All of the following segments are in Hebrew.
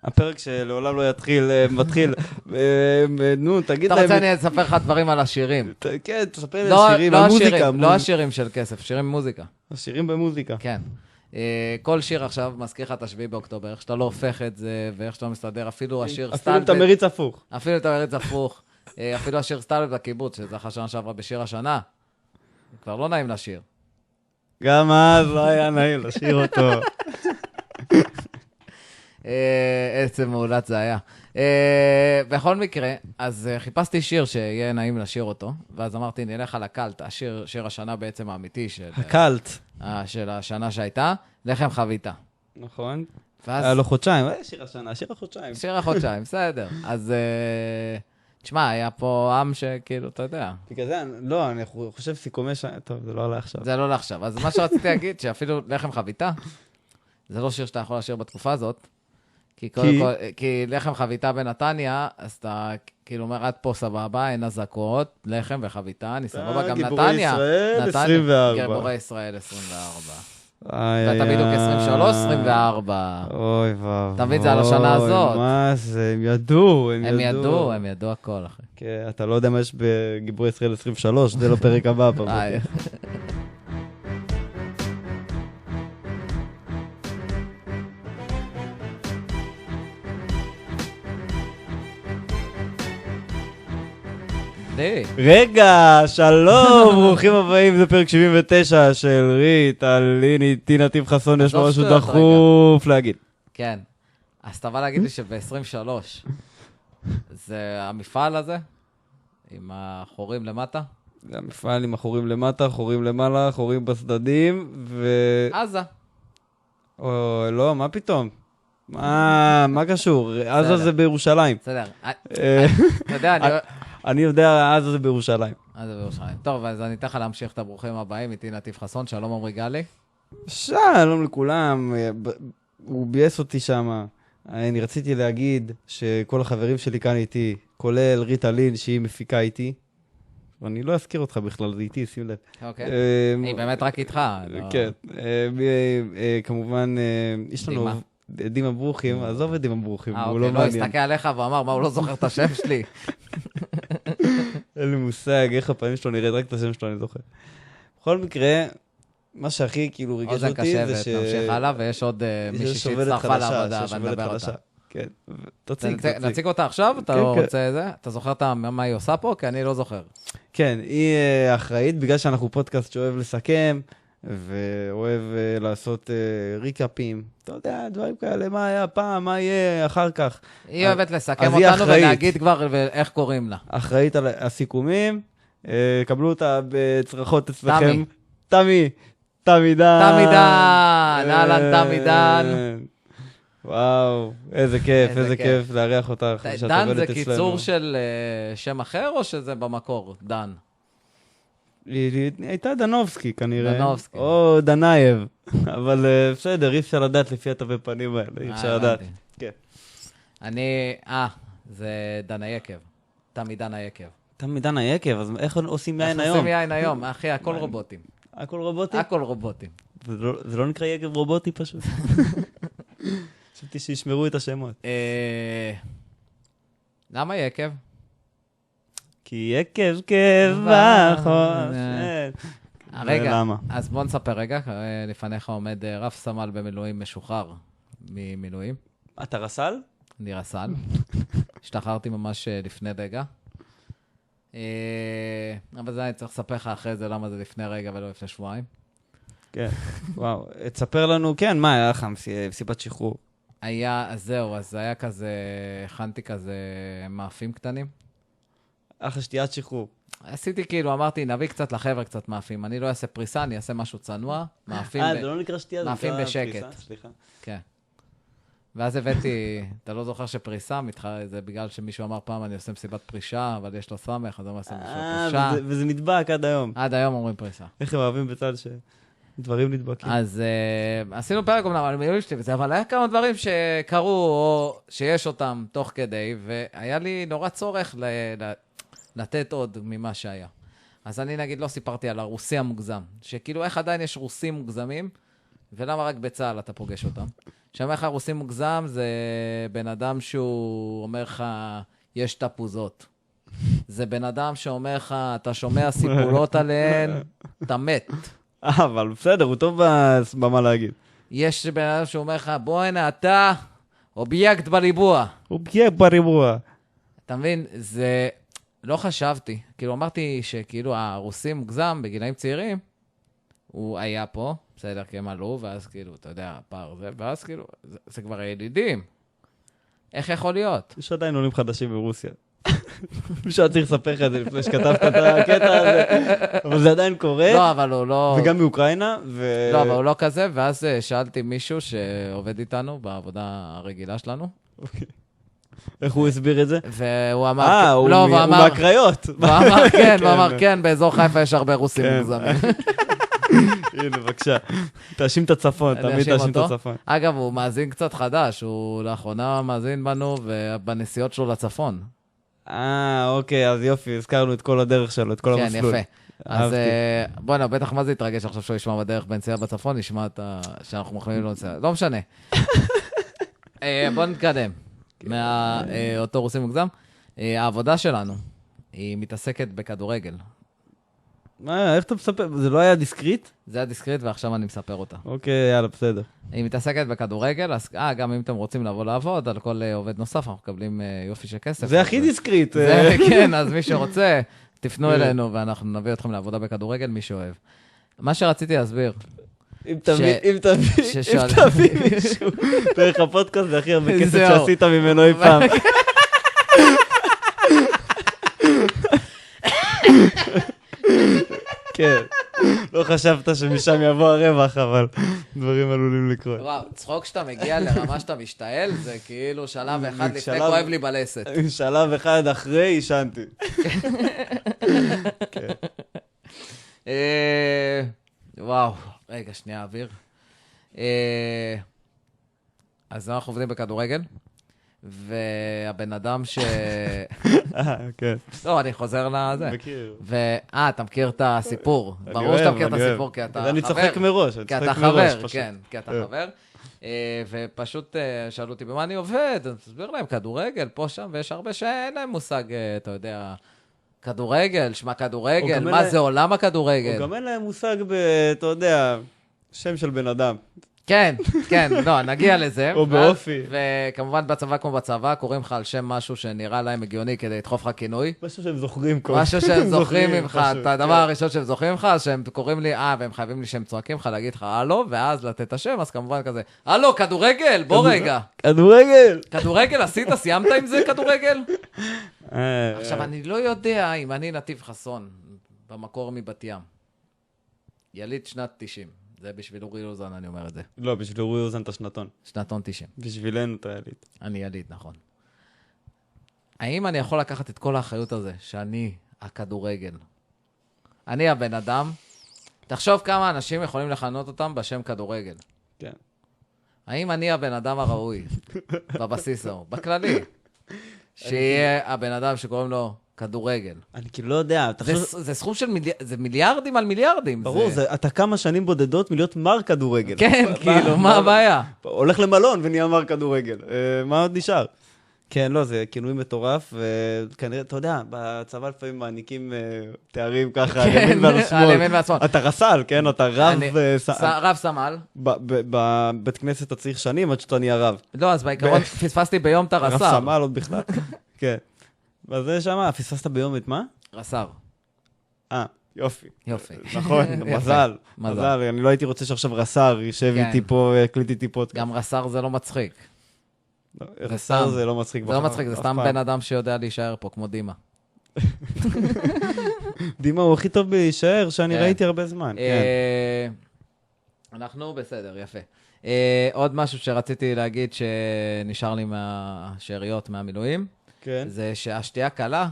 הפרק שלעולם לא יתחיל, מתחיל, נו, תגיד אתה להם... רוצה אני אספר לך דברים על השירים. כן, תספר לי על שירים, על מוזיקה. לא השירים של כסף, שירים במוזיקה. השירים במוזיקה. כן. כל שיר עכשיו מזכיר לך את השביעי באוקטובר, איך שאתה לא הופך את זה, ואיך שאתה לא מסתדר, אפילו השיר סטלבט. אפילו את המריץ הפוך. אפילו את המריץ הפוך. אפילו השיר סטלבט בקיבוץ, שזה אחרי שנה שעברה בשיר השנה. כבר לא נעים לשיר. גם אז לא היה נעים לשיר אותו. עצם מעולת זה היה. בכל מקרה, אז חיפשתי שיר שיהיה נעים לשיר אותו, ואז אמרתי, נלך על הקלט, שיר השנה בעצם האמיתי הקלט. של השנה שהייתה, לחם חביתה. נכון. ואז... היה לו חודשיים, שיר השנה, שיר החודשיים. שיר החודשיים, בסדר. אז, תשמע, היה פה עם שכאילו, אתה יודע. בגלל זה, לא, אני חושב סיכומי שנה, טוב, זה לא עלה עכשיו. זה לא עלה עכשיו. אז מה שרציתי להגיד, שאפילו לחם חביתה, זה לא שיר שאתה יכול לשיר בתקופה הזאת, כי לחם חביתה בנתניה, אז אתה כאילו אומר, עד פה סבבה, אין אזעקות, לחם וחביתה, אני סבבה, גם נתניה. גיבורי ישראל 24. גיבורי ישראל 24. ואתה בדיוק 23, 24. אוי ואו. אתה מבין, זה על השנה הזאת. מה זה, הם ידעו, הם ידעו הכל, אחי. כן, אתה לא יודע מה יש בגיבורי ישראל 23, זה לא פרק הבא פעם. רגע, שלום, ברוכים הבאים, זה פרק 79 של רית, ליני, טינה, טיב חסון, יש לו משהו דחוף להגיד. כן, אז אתה בא להגיד לי שב-23, זה המפעל הזה, עם החורים למטה? זה המפעל עם החורים למטה, חורים למעלה, חורים בסדדים, עזה. או, לא, מה פתאום? מה קשור? עזה זה בירושלים. בסדר, אתה יודע, אני יודע, עזה זה בירושלים. עזה בירושלים. טוב, אז אני אתן לך להמשיך את הברוכים הבאים, איתי נתיב חסון, שלום עמרי גלי. שלום לכולם, הוא בייס אותי שם. אני רציתי להגיד שכל החברים שלי כאן איתי, כולל ריטה לין שהיא מפיקה איתי, ואני לא אזכיר אותך בכלל, זה איתי, שים לב. אוקיי, היא באמת רק איתך. כן, כמובן, יש לנו... דימה ברוכים, עזוב את דימה ברוכים, הוא לא מעניין. לא הסתכל עליך ואמר, מה, הוא לא זוכר את השם שלי? אין לי מושג, איך הפעמים שלו נראית, רק את השם שלו אני זוכר. בכל מקרה, מה שהכי כאילו ריגש אותי זה ש... נמשיך הלאה, ויש עוד מישהי שהצטרפה לעבודה, ונדבר אותה. כן, נציג אותה עכשיו? אתה לא רוצה זה? אתה זוכר מה היא עושה פה? כי אני לא זוכר. כן, היא אחראית, בגלל שאנחנו פודקאסט שאוהב לסכם, ואוהב לעשות ריקאפים, אתה יודע, דברים כאלה, מה היה פעם, מה יהיה אחר כך. היא אוהבת לסכם אותנו ולהגיד כבר איך קוראים לה. אחראית על הסיכומים, קבלו אותה בצרחות אצלכם. תמי דן. תמי דן. וואו, איזה כיף לארח אותך. דן זה קיצור של שם אחר או שזה במקור, דן? היא הייתה דנובסקי כנראה, דנובסקי. או דנייב, אבל בסדר, אי אפשר לדעת לפי התווי פנים האלה, אי אפשר לדעת. כן. זה דן היקב, תמי דן היקב. תמי דן היקב, אז איך עושים יין היום? איך עושים יין היום, אחי, הכל רובוטים. הכל רובוטי? הכל רובוטים. זה לא נקרא יקב רובוטי פשוט? חשבתי שישמרו את השמות. למה יקב? כי יקב כבחושן. רגע, אז בוא נספר רגע, לפניך עומד רב סמל במילואים משוחרר ממילואים. אתה רס"ל? אני רס"ל. השתחררתי ממש לפני רגע. אבל זה אני צריך לספר לך אחרי זה למה זה לפני רגע ולא לפני שבועיים. כן, וואו. תספר לנו, כן, מה היה לך מסיבת שחרור? אז זהו, אז היה כזה, הכנתי כזה מאפים קטנים. אחרי שתיית שחרור. עשיתי כאילו, אמרתי, נביא קצת לחבר'ה קצת מאפים. אני לא אעשה פריסה, אני אעשה משהו צנוע. מאפים זה לא נקרא שתייה, זה נקרא פריסה, סליחה. כן. ואז הבאתי, אתה לא זוכר שפריסה, זה בגלל שמישהו אמר פעם, אני עושה מסיבת פרישה, אבל יש לו סמך, אז אני עושה פרישה. וזה נדבק עד היום. עד היום אומרים פריסה. איך הם אוהבים בצד שדברים נדבקים. אז עשינו פרק אומנם על מילואים שלי וזה, אבל היה כמה דברים שקרו, או שיש אותם תוך כדי, והיה לי נורא צורך לתת עוד ממה שהיה. אז אני נגיד לא סיפרתי על הרוסי המוגזם, שכאילו איך עדיין יש רוסים מוגזמים, ולמה רק בצה"ל אתה פוגש אותם? שאומר לך רוסים מוגזם, זה בן אדם שהוא אומר לך, יש תפוזות. זה בן אדם שאומר לך, אתה שומע סיפורות עליהן, אתה מת. אבל בסדר, הוא טוב במה להגיד. יש בן אדם שאומר לך, בוא הנה, אתה אובייקט בריבוע. אובייקט בריבוע. אתה מבין? זה... לא חשבתי. כאילו, אמרתי שכאילו הרוסים מוגזם בגילאים צעירים, הוא היה פה, בסדר, כי הם עלו, ואז כאילו, אתה יודע, הפער זה, ואז כאילו, זה כבר ידידים. איך יכול להיות? יש עדיין עולים חדשים ברוסיה. מישהו צריך לספר לך את זה לפני שכתבת את הקטע הזה, אבל זה עדיין קורה. לא, אבל הוא לא... וגם מאוקראינה, לא, אבל הוא לא כזה, ואז שאלתי מישהו שעובד איתנו בעבודה הרגילה שלנו. איך הוא הסביר את זה? והוא אמר... הוא אמר... מהקריות. הוא אמר כן, הוא אמר כן, באזור חיפה יש הרבה רוסים מוגזמים. הנה, בבקשה. תאשים את הצפון, תמיד תאשים את הצפון. אגב, הוא מאזין קצת חדש, הוא לאחרונה מאזין בנו ובנסיעות שלו לצפון. אוקיי, אז יופי, הזכרנו את כל הדרך שלו, את כל המסלול. כן, יפה. אז בוא'נה, בטח מה זה יתרגש עכשיו שהוא ישמע בדרך בנסיעה בצפון, ישמע שאנחנו מחלימים לו נסיעה. לא משנה. בוא נתקדם. מאותו רוסים מוגזם. העבודה שלנו, היא מתעסקת בכדורגל. איך אתה מספר? זה לא היה דיסקריט? זה היה דיסקריט ועכשיו אני מספר אותה. אוקיי, יאללה, בסדר. היא מתעסקת בכדורגל, אז גם אם אתם רוצים לבוא לעבוד, על כל עובד נוסף, אנחנו מקבלים יופי של כסף. זה הכי דיסקריט. כן, אז מי שרוצה, תפנו אלינו ואנחנו נביא אתכם לעבודה בכדורגל, מי שאוהב. מה שרציתי להסביר... אם תביא מישהו דרך הפודקאסט, זה הכי הרבה כסף שעשית ממנו אי פעם. כן, לא חשבת שמשם יבוא הרווח, אבל דברים עלולים לקרות. וואו, צחוק שאתה מגיע לרמה שאתה משתעל, זה כאילו שלב אחד לפני כואב לי בלסת. שלב אחד אחרי, ישנתי. וואו, רגע, שנייה, אוויר. אז אנחנו עובדים בכדורגל, והבן אדם ש... כן. לא, אני חוזר לזה. מכיר. אתה מכיר את הסיפור. ברור שאתה מכיר את הסיפור, כי אתה חבר. אני צוחק מראש. כי אתה חבר, כן, כי אתה חבר. ופשוט שאלו אותי, במה אני עובד? תסביר להם, כדורגל, פה, שם, ויש הרבה שאין להם מושג, אתה יודע, כדורגל, שמה כדורגל, מה זה עולם הכדורגל. או גם אין להם מושג אתה יודע, שם של בן אדם. כן, כן, לא, נגיע לזה. או באופי. וכמובן בצבא כמו בצבא, קוראים לך על שם משהו שנראה להם הגיוני כדי לדחוף לך כינוי. משהו שהם זוכרים. משהו שהם זוכרים ממך, את הדבר הראשון שהם זוכרים ממך, שהם קוראים לי, והם חייבים לי שהם צועקים לך להגיד לך הלו, ואז לתת את השם, אז כמובן כזה, הלו, כדורגל, בוא רגע. כדורגל. כדורגל, סיימת עם זה כדורגל? עכשיו, אני לא יודע אם אני נתיב חסון, במקור מבת ים. יליד שנת 90. זה בשביל אורי אוזן, אני אומר את זה. לא, בשביל אורי אוזן אתה שנתון. שנתון 90. בשבילנו אתה יליד. אני יליד, נכון. האם אני יכול לקחת את כל האחריות הזה, שאני הכדורגל? אני הבן אדם, תחשוב כמה אנשים יכולים לכנות אותם בשם כדורגל. כן. האם אני הבן אדם הראוי, בבסיס ההוא, בכללי, שיהיה הבן אדם שקוראים לו כדורגל? אני כאילו לא יודע. זה סכום של מיליארדים על מיליארדים. ברור, אתה כמה שנים בודדות מלהיות מר כדורגל. כן, כאילו, מה הבעיה? הולך למלון ונהיה מר כדורגל. מה עוד נשאר? כן, לא, זה כינוי מטורף, וכנראה, אתה יודע, בצבא לפעמים מעניקים תארים ככה, על ימין ועל שמאל. אתה רס"ל, כן? אתה רב סמל. בבית כנסת אתה צריך שנים עד שאתה נהיה רב. לא, אז בעיקרון פספסתי ביום את הרס"ר. רב סמל עוד בכלל. כן. וזה שמה, פספסת ביום את מה? רס"ר. יופי. יופי. נכון, מזל. מזל, אני לא הייתי רוצה שעכשיו רס"ר יישב איתי פה, יקליט איתי פודקאסט. גם רס"ר זה לא מצחיק. רס"ר זה לא מצחיק. זה לא מצחיק, זה סתם בן אדם שיודע להישאר פה, כמו דימה. דימה הוא הכי טוב להישאר, שאני ראיתי הרבה זמן. אנחנו בסדר, יפה. עוד משהו שרציתי להגיד שנשאר לי מהשאריות, מהמילואים, זה שהשתייה קלה,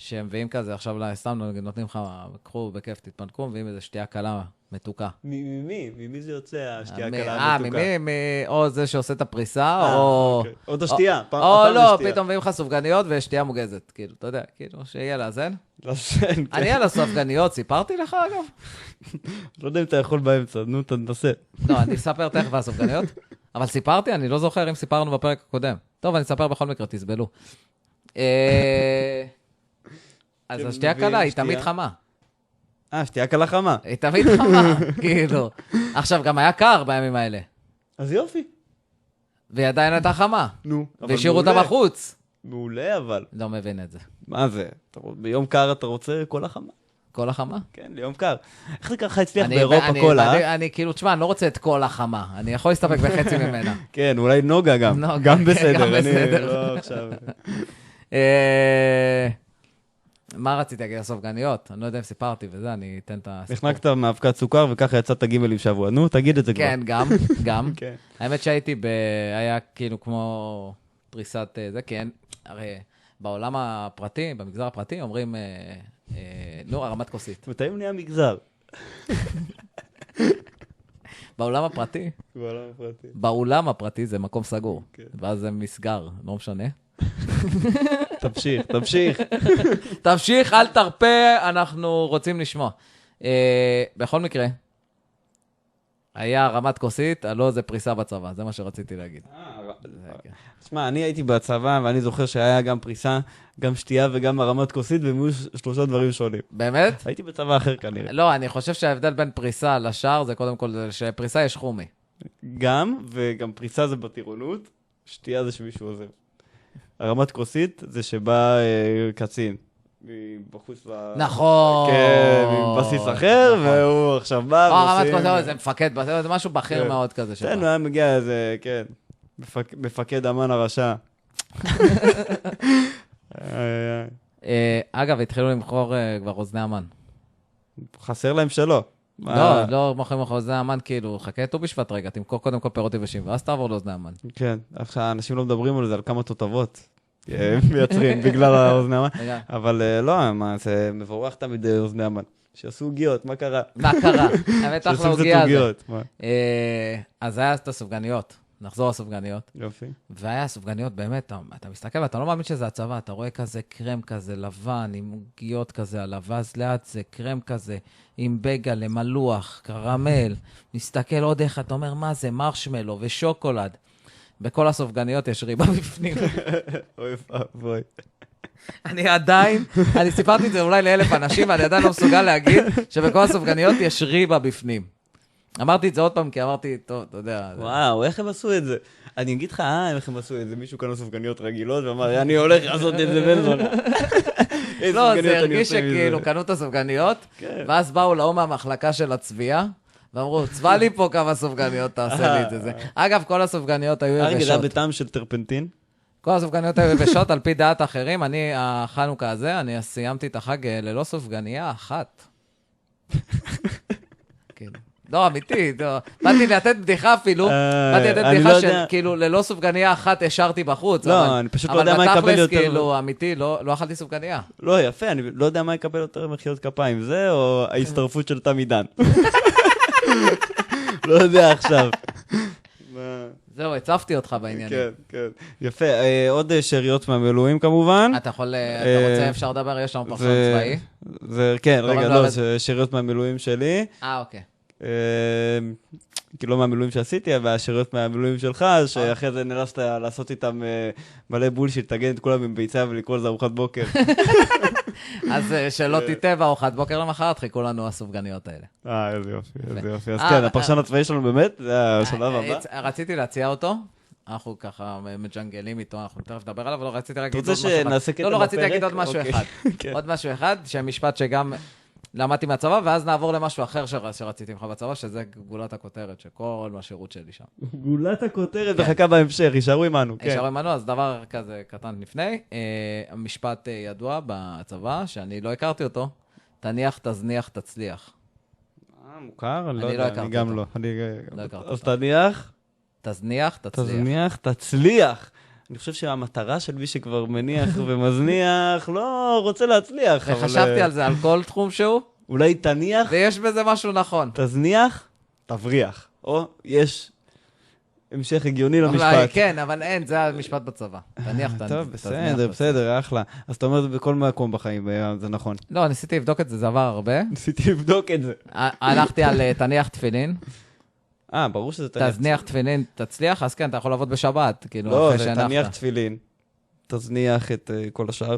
שהם מביאים כזה, עכשיו סתם נותנים לך, קחו בכיף, תתפנקו, מביאים איזה שתייה קלה מתוקה. ממי? ממי זה יוצא השתייה הקלה המתוקה? או זה שעושה את הפריסה, או... או את השתייה. או לא, פתאום מביאים לך סופגניות ושתייה מוגזת. כאילו, אתה יודע, כאילו, שיהיה לאזן. אני על הסופגניות, סיפרתי לך אגב? לא יודע אם אתה יכול באמצע, נו, תנסה. לא, אני אספר תכף על הסופגניות, אבל סיפרתי, אני לא זוכר אם סיפרנו בפרק הקודם. טוב, אני אספר בכל מקרה, תסבלו. אז השתייה קלה היא תמיד חמה. שתייה קלה חמה. היא תמיד חמה, כאילו. עכשיו, גם היה קר בימים האלה. אז יופי. והיא עדיין הייתה חמה. נו, והשאירו אותה בחוץ. מעולה, אבל. לא מבין את זה. מה זה? ביום קר אתה רוצה קולה חמה? קולה חמה? כן, ליום קר. איך זה ככה הצליח באירופה קולה? אני כאילו, תשמע, אני לא רוצה את קולה חמה. אני יכול להסתפק בחצי ממנה. כן, אולי נוגה גם. גם בסדר. אני לא עכשיו... מה רציתי להגיד לסופגניות? אני לא יודע אם סיפרתי וזה, אני אתן את הסיפור. החנקת מאבקת סוכר וככה יצאת גימלים שבוע. נו, תגיד את זה כבר. כן, גם. האמת שהייתי היה כאילו כמו פריסת זה, כן. הרי בעולם הפרטי, במגזר הפרטי, אומרים, נו, הרמת כוסית. מתי הוא נהיה מגזר? בעולם הפרטי? באולם הפרטי זה מקום סגור. ואז זה מסגר, לא משנה. תמשיך, אל תרפה, אנחנו רוצים לשמוע. בכל מקרה, היה רמת כוסית, לא זה פריסה בצבא, זה מה שרציתי להגיד. תשמע, אני הייתי בצבא, ואני זוכר שהיה גם פריסה, גם שתייה וגם הרמת כוסית, והם היו 3 דברים שונים. באמת? הייתי בצבא אחר כנראה. לא, אני חושב שההבדל בין פריסה לשאר, זה קודם כל, שפריסה יש חומי. גם, וגם פריסה זה בטירונות, שתייה זה שמישהו עוזב. הרמת כוסית זה שבא קצין. מבחוץ נכון. כן, מבסיס אחר, והוא עכשיו בא. הרמת כוסית, זה מפקד, זה משהו בכיר מאוד כזה שבא. כן, הוא היה מגיע איזה, כן, מפקד אמן הרשע. אגב, התחילו למכור כבר אוזני אמן. חסר להם שלא. לא מוכרים לך אוזני אמן, כאילו, חכה ט"ו בשבט רגע, תמכור קודם כל פירות יבשים, ואז תעבור לאוזני אמן. כן, עכשיו אנשים לא מדברים על זה, על כמה תותבות מייצרים בגלל האוזני אמן, אבל לא, זה מבורך תמיד אוזני אמן. שעשו עוגיות, מה קרה? מה קרה? האמת אחלה עוגיה הזה. אז היה את הסופגניות. נחזור לסופגניות. יופי. והיה סופגניות, באמת, אתה מסתכל ואתה לא מאמין שזה הצבא, אתה רואה כזה קרם כזה לבן, עם עוגיות כזה עליו, ואז לאט זה קרם כזה, עם בגל, מלוח, קרמל, מסתכל עוד איך, אתה אומר, מה זה, מרשמלו ושוקולד. בכל הסופגניות יש ריבה בפנים. אוי ואבוי. אני סיפרתי את זה אולי ל1,000 אנשים, ואני עדיין לא מסוגל להגיד שבכל הסופגניות יש ריבה בפנים. אמרתי את זה עוד פעם, כי אמרתי, טוב, אתה יודע. וואו, איך הם עשו את זה? אני אגיד לך, איך הם עשו את זה? מישהו קנה סופגניות רגילות, ואמר, אני הולך לעשות את זה בן זונה. לא, זה הרגיש שכאילו קנו את הסופגניות, ואז באו לאום מהמחלקה של הצביעה, ואמרו, צבע לי פה כמה סופגניות, תעשה לי את זה. אגב, כל הסופגניות היו יבשות. רגע, זה בטעם של טרפנטין? כל הסופגניות היו יבשות, על פי דעת אחרים. אני, החנוכה הזה, אני סיימתי את החג ללא סופגניה אחת. כאילו. לא, אמיתי, באתי לתת בדיחה אפילו, באתי לתת בדיחה שכאילו ללא סופגניה אחת השארתי בחוץ. לא, אני פשוט לא יודע מה יקבל יותר. אבל בתכלס, כאילו, אמיתי, לא אכלתי סופגניה. לא, יפה, אני לא יודע מה יקבל יותר מחיאות כפיים, זה או ההסתרפות של תם עידן. לא יודע עכשיו. זהו, הצפתי אותך בעניינים. כן, כן. יפה, עוד שאריות מהמילואים כמובן. אתה רוצה, אפשר לדבר, יש לנו פרשן צבאי? כן, רגע, לא, זה שאריות מהמילואים שלי. אוקיי. כי לא מהמילואים שעשיתי, אבל השאריות מהמילואים שלך, שאחרי זה נאלצת לעשות איתם מלא בולשיט, תגן את כולם עם ביצה ולקרוא לזה ארוחת בוקר. אז שלא תיטה בארוחת בוקר למחרת, חיכו לנו הסופגניות האלה. איזה יופי, איזה יופי. אז כן, הפרשן הצבאי שלנו באמת, זה השלב הבא. רציתי להציע אותו, אנחנו ככה מג'נגלים איתו, אנחנו תכף נדבר עליו, אבל לא רציתי להגיד עוד משהו אחד. אתה רוצה שנעשה קטע בפרק? לא, רציתי להגיד עוד משהו אחד. עוד משהו אחד, שמשפט שגם למדתי מהצבא, ואז נעבור למשהו אחר שרציתי ממך בצבא, שזה גולת הכותרת, שכל מהשירות שלי שם. גולת הכותרת מחכה בהמשך, יישארו עמנו. יישארו עמנו, אז דבר כזה קטן לפני. המשפט ידוע בצבא, שאני לא הכרתי אותו, תניח, תזניח, תצליח. מוכר? אני לא הכרתי אותו. אני גם לא. לא הכרתי אז תניח. תזניח, תצליח. תזניח, תצליח. אני חושב שהמטרה של מי שכבר מניח ומזניח, לא רוצה להצליח. וחשבתי על זה, על כל תחום שהוא, אולי תניח, ויש בזה משהו נכון. תזניח, תבריח. או יש המשך הגיוני אולי, למשפט. כן, אבל אין, זה המשפט בצבא. תניח, טוב, בסדר, אחלה. אז אתה אומר את זה בכל מקום בחיים, זה נכון. לא, ניסיתי לבדוק את זה, זה עבר הרבה. ניסיתי לבדוק את זה. הלכתי על תניח תפילין. ברור שזה תניח. תזניח תפילין, תצליח, אז כן, אתה יכול לעבוד בשבת, כאילו, לא, אחרי זה שהנחת. תניח תפילין, תזניח את כל השאר,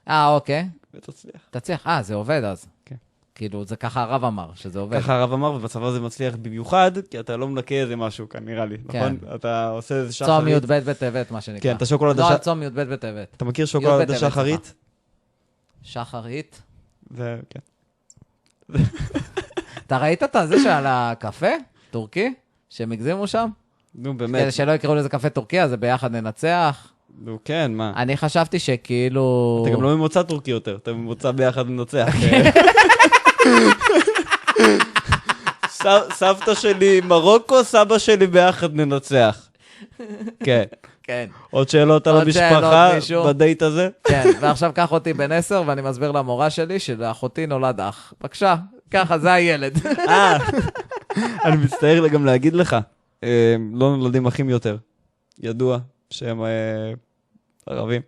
אוקיי. ותצליח. תצליח, זה עובד אז. כן. כאילו, זה ככה הרב אמר, שזה עובד. ככה הרב אמר, ובצבא זה מצליח במיוחד, כי אתה לא מנקה איזה משהו כאן, נראה לי, נכון? אתה עושה איזה שחרית. צום י"ב בטבת, מה שנקרא. כן, אתה שוקולד לא, צום י"ב בטבת. אתה מכיר שוקולד השחרית? שחרית? זה, כן. אתה ראית את זה שעל הקפה? טורקי? שהם הגזימו שם? נו, באמת. כדי שלא יקראו לזה קפה טורקי, אז זה ביחד ננצח. נו, כן, מה? אני חשבתי שכאילו... אתה גם לא ממוצא טורקי יותר, אתה ממוצא ביחד ננצח. סבתא שלי מרוקו, סבא שלי ביחד ננצח. כן. כן. עוד שאלות על המשפחה בדייט הזה? כן, ועכשיו קח אותי בן 10, ואני מסביר למורה שלי שלאחותי נולד אח. בבקשה, ככה, זה הילד. אני מצטער גם להגיד לך, לא נולדים אחים יותר. ידוע שהם ערבים.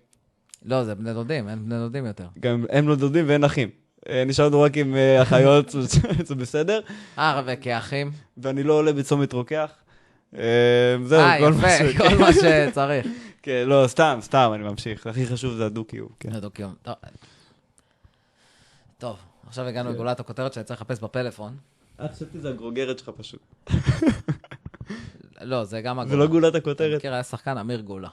לא, זה בני דודים, אין בני דודים יותר. גם הם לא דודים ואין אחים. נשארנו רק עם אחיות, זה בסדר. וכאחים. ואני לא עולה בצומת רוקח. זהו, יפה, כל מה שצריך. כן, לא, סתם, אני ממשיך. הכי חשוב זה הדו-קיום. הדו-קיום. טוב, עכשיו הגענו לגולת הכותרת שאני צריך לחפש בפלאפון. חשבתי זה הגרוגרת שלך פשוט. לא, זה גם הגולה. זה לא גולת אני הכותרת. מכיר, היה שחקן אמיר גולה.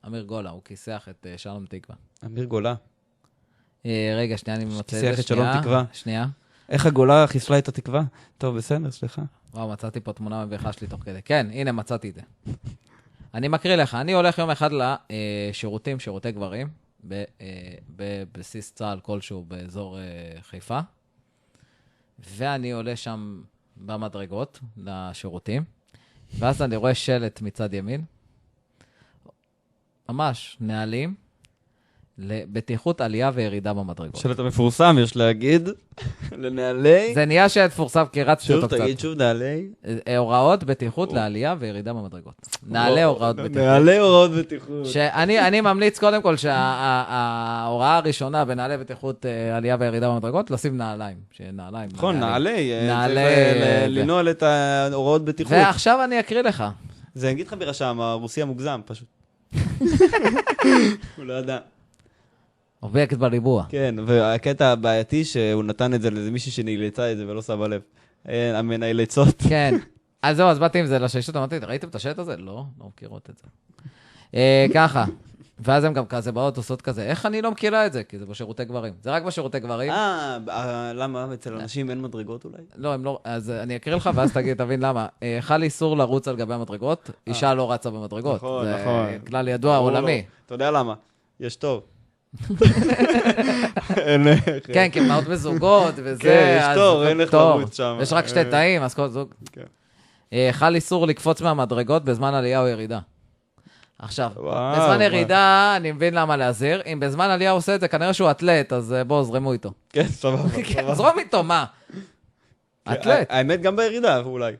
אמיר גולה, הוא כיסח את שלום תקווה. אמיר גולה. רגע, שנייה, אני ממצא את כיסח זה. את שלום תקווה. שנייה. איך הגולה חיסלה את התקווה? טוב, בסדר, סליחה. וואו, מצאתי פה תמונה מביכה שלי תוך כדי. כן, הנה, מצאתי את זה. אני מקריא לך, אני הולך יום אחד לשירותים, שירותי גברים, בבסיס צה"ל כלשהו באזור חיפה, ואני עולה שם במדרגות לשירותים, ואז אני רואה שלט מצד ימין, ממש נהלים, לבטיחות עלייה וירידה במדרגות. שלט המפורסם, יש להגיד, לנהלי... זה נהיה שלט מפורסם, כי רצתי אותו קצת. שוב, תגיד שוב, נהלי... הוראות בטיחות לעלייה וירידה במדרגות. נעלי הוראות בטיחות. נעלי הוראות בטיחות. שאני ממליץ קודם כל שההוראה הראשונה בנעלי בטיחות עלייה וירידה במדרגות, לשים נעליים. שנעליים. נכון, נעלי. נעלי... לנעול את ההוראות בטיחות. ועכשיו אני אקריא לך. זה אגיד לך ברשם, הרוסי המוגזם, פשוט. הוא לא ידע. אובייקט בריבוע. כן, והקטע הבעייתי שהוא נתן את זה לאיזה מישהי שנאילצה את זה ולא שמה לב. המנאילצות. כן. אז זהו, אז באתי עם זה לשיישות, אמרתי, ראיתם את השלט הזה? לא מכירות את זה. ככה. ואז הם גם כזה באות עושות כזה, איך אני לא מכירה את זה? כי זה בשירותי גברים. זה רק בשירותי גברים. למה? אצל אנשים אין מדרגות אולי? לא, הם לא, אז אני אקריא לך ואז תבין למה. חל איסור לרוץ על גבי המדרגות, אישה לא רצה במדרגות. נכון. זה כלל ידוע עולמי. אתה יודע למה? יש תור. כן, כי מאות בזוגות וזה. כן, יש תור, אין לך לרוץ שם. יש רק 2 תאים, אז כל זוג. חל איסור לקפוץ מהמדרגות בזמן עלייה או ירידה. עכשיו, בזמן ירידה, אני מבין למה להזהיר. אם בזמן עלייה הוא עושה את זה, כנראה שהוא אתלט, אז בואו, זרמו איתו. כן, סבבה. זרום איתו, מה? אתלט. האמת, גם בירידה, אולי.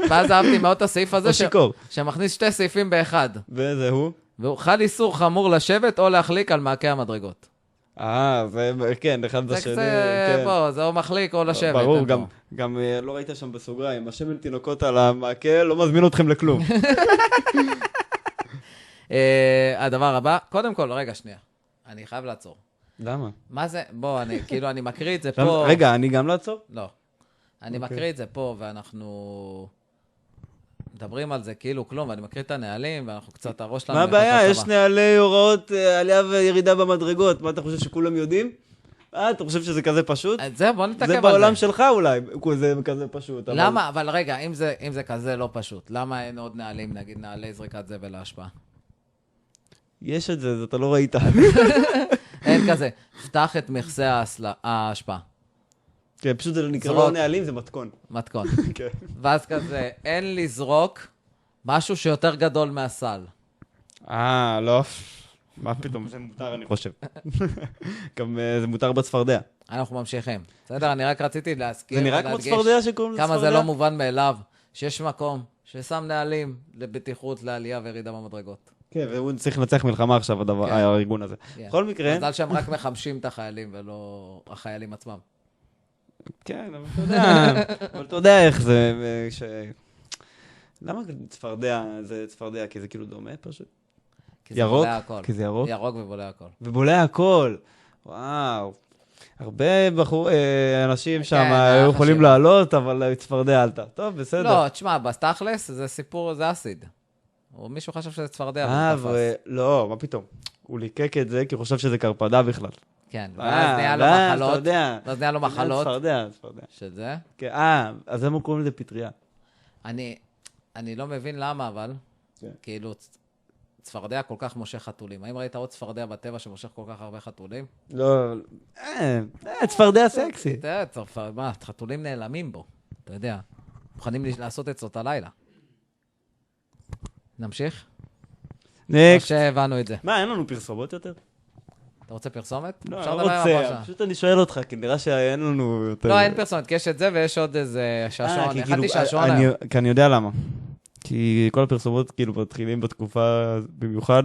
ואז אהבתי מאוד את הסעיף הזה, שיכור. שמכניס 2 סעיפים באחד. וזה הוא? והוא חל איסור חמור לשבת או להחליק על מעקי המדרגות. זה, כן, אחד בשני. זה בוא, זה או מחליק או לשבת. ברור, גם לא ראית שם בסוגריים, השמן תינוקות על המעקה לא מזמין אתכם לכלום. הדבר הבא, קודם כל, רגע, שנייה. אני חייב לעצור. למה? מה זה? בוא, אני מקריא את זה פה. רגע, אני גם לעצור? לא. אני מקריא את זה פה, ואנחנו מדברים על זה כאילו כלום, ואני מקריא את הנהלים, ואנחנו קצת, הראש שלנו... מה הבעיה? יש נהלי הוראות עלייה וירידה במדרגות. מה אתה חושב שכולם יודעים? אתה חושב שזה כזה פשוט? זה, בוא נתעכב על זה. זה בעולם שלך אולי, זה כזה פשוט. למה? אבל רגע, אם זה כזה לא פשוט, למה אין עוד נהלים, נגיד נהלי זריקת זבל להשפעה? יש את זה, אתה לא ראית. אין כזה, פתח את מכסה ההשפעה. כן, פשוט זה נקרא לא נהלים, זה מתכון. מתכון. ואז כזה, אין לזרוק משהו שיותר גדול מהסל. לא. מה פתאום, זה מותר, אני חושב. גם זה מותר בצפרדע. אנחנו ממשיכים. בסדר, אני רק רציתי להזכיר. זה נראה כמו צפרדע שקוראים לצפרדע? כמה זה לא מובן מאליו, שיש מקום ששם נהלים לבטיחות, לעלייה וירידה במדרגות. כן, והוא צריך לנצח מלחמה עכשיו, הארגון הזה. בכל מקרה... מזל שהם רק מחמשים את החיילים, ולא החיילים עצמם. כן, אבל אתה יודע איך זה... למה צפרדע זה צפרדע? כי זה כאילו דומה פשוט? ירוק? כי זה ירוק? ירוק ובולע הכל. ובולע הכל. וואו. הרבה אנשים שם היו יכולים לעלות, אבל צפרדע עלתה. טוב, בסדר. לא, תשמע, בתכלס זה סיפור, זה אסיד. או מישהו חשב שזה צפרדע. לא, מה פתאום? הוא ליקק את זה כי הוא חושב שזה קרפדה בכלל. כן, ואז נהיה לו מחלות. ואז נהיה לו מחלות. צפרדע. של זה? אז הם קוראים לזה פטריה. אני לא מבין למה, אבל, כאילו, צפרדע כל כך מושך חתולים. האם ראית עוד צפרדע בטבע שמושך כל כך הרבה חתולים? לא, צפרדע סקסי. מה, חתולים נעלמים בו, אתה יודע. מוכנים לעשות עצות הלילה. נמשיך? נקסט. שהבנו את זה. מה, אין לנו פרסומות יותר? אתה רוצה פרסומת? לא, אני לא רוצה, פשוט אני שואל אותך, כי נראה שאין לנו יותר... לא, אין פרסומת, כי יש את זה ויש עוד איזה שעשועון. הכנתי שעשועון היום. כי אני יודע למה. כי כל הפרסומות כאילו מתחילים בתקופה, במיוחד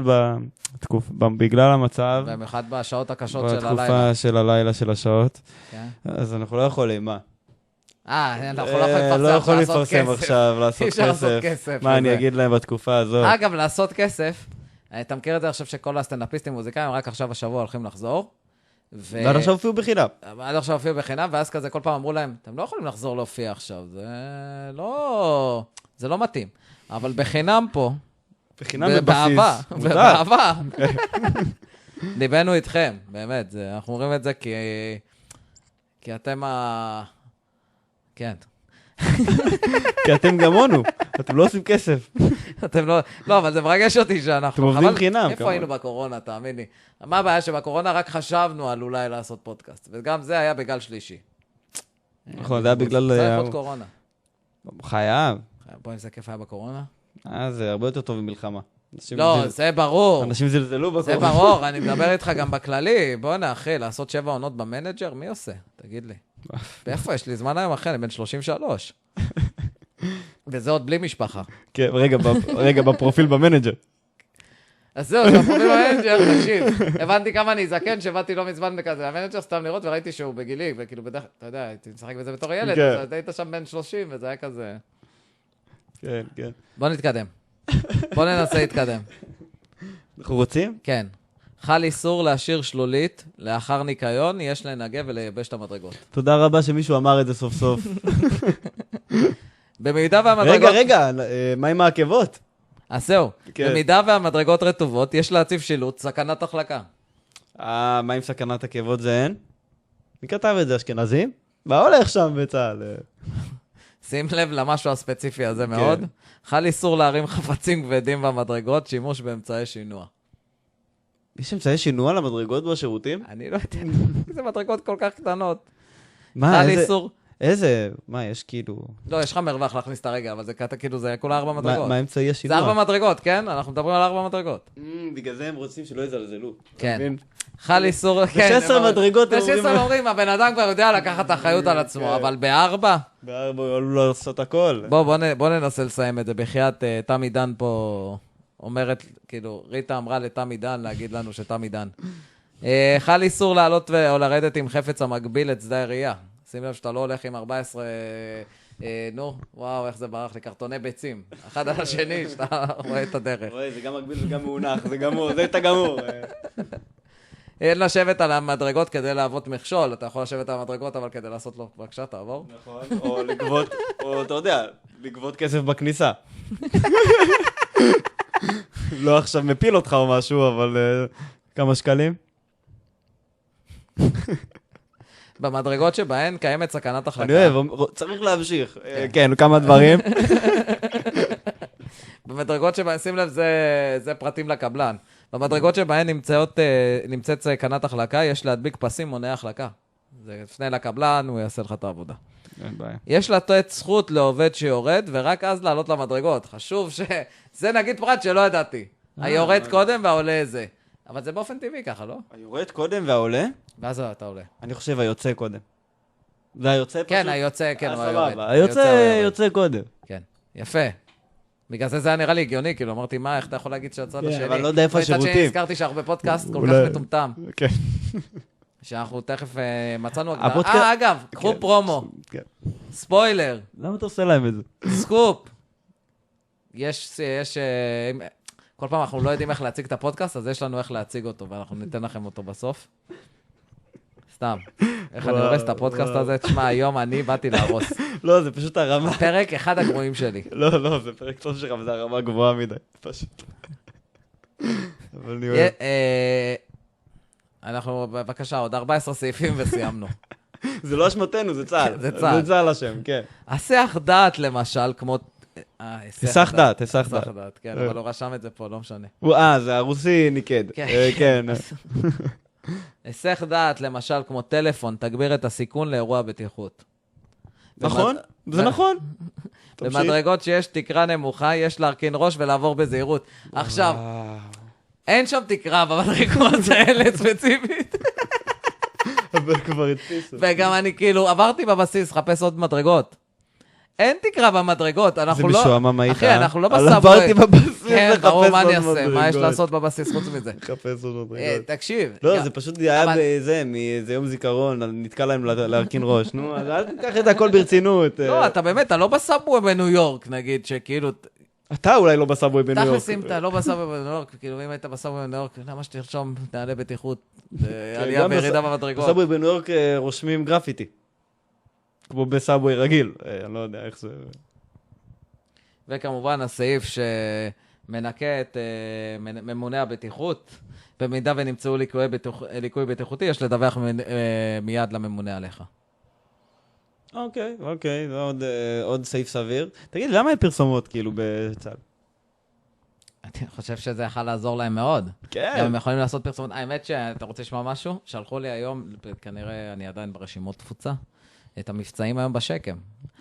בגלל המצב. במיוחד בשעות הקשות של הלילה. בתקופה של הלילה של השעות. אז אנחנו לא יכולים, מה? אנחנו לא יכולים לפרסם עכשיו, לעשות כסף. מה אני אגיד להם בתקופה הזאת? אגב, לעשות כסף, אתה מכיר את זה עכשיו שכל הסטנדאפיסטים מוזיקאים, רק עכשיו השבוע הולכים לחזור. עד עכשיו הופיעו בחינם. עד עכשיו הופיעו בחינם, ואז כזה כל פעם אמרו להם, אתם לא יכולים לחזור להופיע עכשיו, זה לא מתאים. אבל בחינם פה, בחינם בבסיס, באהבה. ליבנו איתכם, באמת, אנחנו אומרים את זה כי אתם כן. כי אתם גמונו, אתם לא עושים כסף. אתם לא, אבל זה מרגש אותי שאנחנו... אתם עובדים חינם. איפה היינו בקורונה, תאמין לי. מה הבעיה שבקורונה רק חשבנו על אולי לעשות פודקאסט, וגם זה היה בגל שלישי. נכון, זה היה בגלל... זה היה עוד קורונה. חייב. בואי נעשה כיף היה בקורונה. זה הרבה יותר טוב ממלחמה. לא, זה ברור. אנשים זלזלו בקורונה. זה ברור, אני מדבר איתך גם בכללי. בוא נאחי, לעשות 7 עונות במנג'ר, מי עושה? תגיד לי. באיפה יש לי זמן היום אחרי, אני בן 33. וזה עוד בלי משפחה. כן, רגע, בפרופיל במנג'ר. אז זהו, בפרופיל במנג'ר, תקשיב. הבנתי כמה אני זקן, שבאתי לא מזמן בכזה. המנג'ר סתם לראות וראיתי שהוא בגילי, וכאילו בדרך, אתה יודע, הייתי משחק בזה בתור ילד, אז היית שם בן 30, וזה היה כזה... כן, כן. בוא נתקדם. בוא ננסה להתקדם. אנחנו רוצים? כן. חל איסור להשאיר שלולית, לאחר ניקיון, יש לנגב ולייבש את המדרגות. תודה רבה שמישהו אמר את זה סוף סוף. במידה והמדרגות... רגע, מה עם העקבות? אז זהו, במידה והמדרגות רטובות, יש להציב שילוט, סכנת החלקה. מה עם סכנת עקבות זה אין? מי כתב את זה, אשכנזים? מה הולך שם בצה"ל? שים לב למשהו הספציפי הזה מאוד. חל איסור להרים חפצים כבדים במדרגות, שימוש באמצעי שינוע. יש אמצעי שינוע למדרגות בשירותים? אני לא יודע, זה מדרגות כל כך קטנות. מה, איזה? מה, יש כאילו... לא, יש לך מרווח להכניס את הרגל, אבל זה כאילו, זה כולה 4 מדרגות. מה אמצעי השינוע? זה 4 מדרגות, כן? אנחנו מדברים על 4 מדרגות. בגלל זה הם רוצים שלא יזלזלו. כן. חל איסור... ב-16 מדרגות הם אומרים... ב-16 אומרים, הבן אדם כבר יודע לקחת אחריות על עצמו, אבל ב-4... ב-4 הוא עלול לעשות הכל. בוא ננסה לסיים את זה. בחייאת, תמי דן פה אומרת, כאילו, ריטה אמרה לתמי דן להגיד לנו שתמי דן. חל איסור לעלות או לרדת עם חפץ המגביל את שדה הראייה. שים לב שאתה לא הולך עם 14... וואו, איך זה ברח לי, קרטוני ביצים. אחד על השני, שאתה רואה את הדרך. רואה, זה גם מגביל וגם מאונח, זה גמור, זה את הגמור. אין לשבת על המדרגות כדי להוות מכשול, אתה יכול לשבת על המדרגות, אבל כדי לעשות לו, בבקשה, תעבור. נכון, או לגבות, או אתה יודע, לגבות כסף בכניסה. לא עכשיו מפיל אותך או משהו, אבל כמה שקלים? במדרגות שבהן קיימת סכנת החלקה. אני אוהב, צריך להמשיך. כן, כמה דברים. במדרגות שבהן, שים לב, זה פרטים לקבלן. במדרגות שבהן נמצאת סכנת החלקה, יש להדביק פסים מונעי החלקה. זה לפני לקבלן, הוא יעשה לך את העבודה. אין בעיה. יש לתת זכות לעובד שיורד, ורק אז לעלות למדרגות. חשוב זה נגיד פרט שלא ידעתי. היורד קודם והעולה זה. אבל זה באופן טבעי ככה, לא? היורד קודם והעולה? ואז אתה עולה. אני חושב היוצא קודם. זה היוצא פשוט? כן, היוצא, כן, הוא היורד. סבבה, היוצא יוצא קודם. כן, יפה. בגלל זה היה נראה לי הגיוני, כאילו, אמרתי, מה, איך אתה יכול להגיד שהצד השני? אבל לא יודע איפה מצד שני, השירותים. הזכרתי שאנחנו בפודקאסט כל כך מטומטם, כן. שאנחנו תכף מצאנו הגדרה. אגב, קחו פרומו, כן. ספוילר, למה אתה עושה להם את זה? סקופ. יש, כל פעם אנחנו לא יודעים איך להציג את הפודקאסט, אז יש לנו איך להציג אותו, ואנחנו ניתן לכם אותו בסוף. סתם. איך אני הורס את הפודקאסט הזה? תשמע, היום אני באתי להרוס. לא, זה פשוט הרמה. פרק אחד הגרועים שלי. לא, זה פרק טוב שלך, וזה הרמה גבוהה מדי, פשוט. אבל אני אוהב. אנחנו, בבקשה, עוד 14 סעיפים וסיימנו. זה לא אשמתנו, זה צה"ל. זה צה"ל. זה צה"ל השם, כן. הסח דעת, למשל, כמו... הסח דעת, הסח דעת. כן, אבל הוא רשם את זה פה, לא משנה. זה הרוסי ניקד. כן. הסח דעת, למשל, כמו טלפון, תגביר את הסיכון לאירוע בטיחות. נכון, זה נכון. במדרגות שיש תקרה נמוכה, יש להרכין ראש ולעבור בזהירות. עכשיו, אין שם תקרה במדרגות האלה ספציפית. אבל כבר הדפיסו. וגם אני כאילו עברתי בבסיס, חפש עוד מדרגות. אין תקרה במדרגות, אנחנו לא... זה משועמם היית. אחי, אנחנו לא בסאבווי. עברתי בבסיס כן, לחפש ברור, עוד מה מדרגות. אני אעשה? מה יש לעשות בבסיס חוץ מזה? לחפש עוד מדרגות. תקשיב. לא, זה פשוט היה מאיזה יום זיכרון, נתקע להם להרכין ראש. נו, אז אל תיקח את הכל ברצינות. לא, אתה באמת, אתה לא בסאבווי בניו יורק, נגיד, שכאילו... אתה אולי לא בסאבווי בניו יורק. תכלס אם אתה לא בסאבווי בניו יורק, כאילו אם היית בסאבווי בניו יורק, למה שתרשום נעלי בטיחות, עלייה וירידה במדרגות. בסאבווי בניו יורק רושמים גרפיטי. כמו בסאבווי רגיל, אני לא יודע איך זה... וכמובן הסעיף שמנקה את ממוני הבטיחות, במידה ונמצאו ליקוי בטיחותי, יש לדווח מיד לממונה עליך. אוקיי, זה עוד סעיף סביר. תגיד, למה אין פרסומות כאילו בצה"ל? אני חושב שזה יכול לעזור להם מאוד. כן. גם הם יכולים לעשות פרסומות. האמת שאתה רוצה לשמוע משהו? שלחו לי היום, כנראה אני עדיין ברשימות תפוצה, את המבצעים היום בשקם.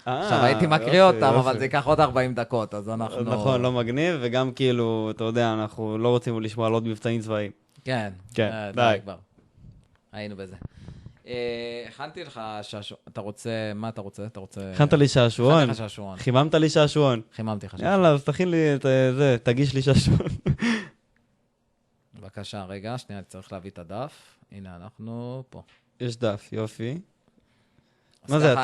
עכשיו הייתי מקריא אותם, אבל זה ייקח עוד 40 דקות, אז אנחנו... נכון, לא מגניב, וגם כאילו, אתה יודע, אנחנו לא רוצים לשמוע על עוד מבצעים צבאיים. כן, די. כבר. היינו בזה. הכנתי לך שעשועון, אתה רוצה, מה אתה רוצה? הכנת לי שעשועון? הכנתי לך שעשועון. חיממת לי שעשועון. חיממתי לך שעשועון. יאללה, אז תכין לי את זה, תגיש לי שעשועון. בבקשה, רגע, שנייה, צריך להביא את הדף. הנה, אנחנו פה. יש דף, יופי. מה זה,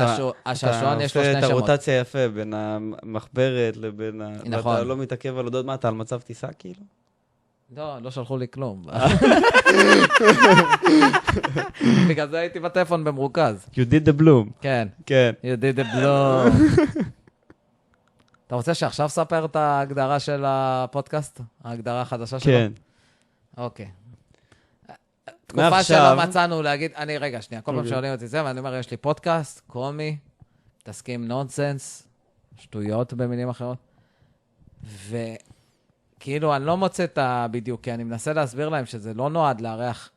השעשועון יש לו שני שמות. אתה עושה את שמות. הרוטציה יפה בין המחברת לבין נכון. ואתה לא מתעכב על הודעות, מה, אתה על מצב טיסה כאילו? לא שלחו לי כלום. בגלל זה הייתי בטלפון במרוכז. You did the bloom. כן. כן. You did the blow. אתה רוצה שעכשיו ספר את ההגדרה של הפודקאסט? ההגדרה החדשה שלו? כן. אוקיי. תקופה שלא מצאנו להגיד, רגע, שנייה, כל פעם שואלים אותי זה, ואני אומר, יש לי פודקאסט, קומי, מתעסקים נונסנס, שטויות במילים אחרות, וכאילו, אני לא מוצא את בדיוק, כי אני מנסה להסביר להם שזה לא נועד לארח